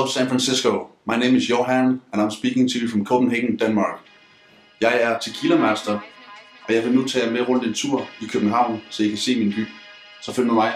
Hello San Francisco, my name is Johan and I'm speaking to you from Copenhagen, Denmark. Jeg er Tequila Master, og jeg vil nu tage jer med rundt en tur i København, så I kan se min by. Så følg med mig.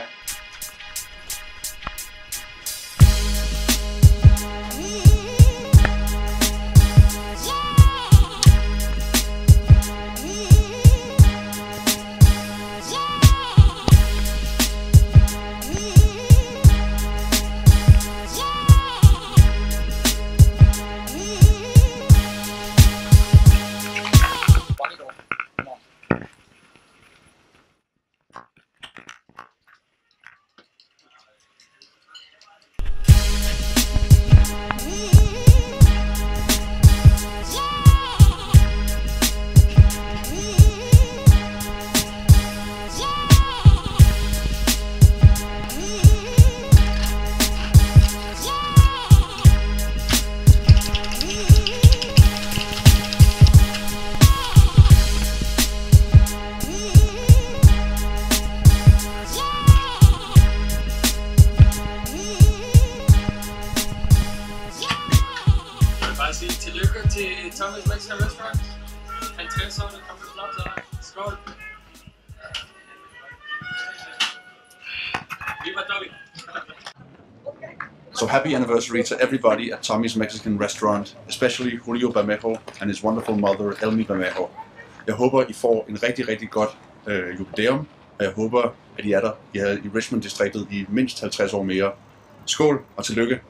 Sige tillykke til Tommy's Mexican Restaurant. 50'erne, kom med flot så. Skål! Viva Tommy! So happy anniversary to everybody at Tommy's Mexican Restaurant, especially Julio Bermejo and his wonderful mother, Elmi Bermejo. Jeg håber, I får en rigtig godt jubilæum, og jeg håber, at I er der i Richmond-distriktet i mindst 50 år mere. Skål og tillykke!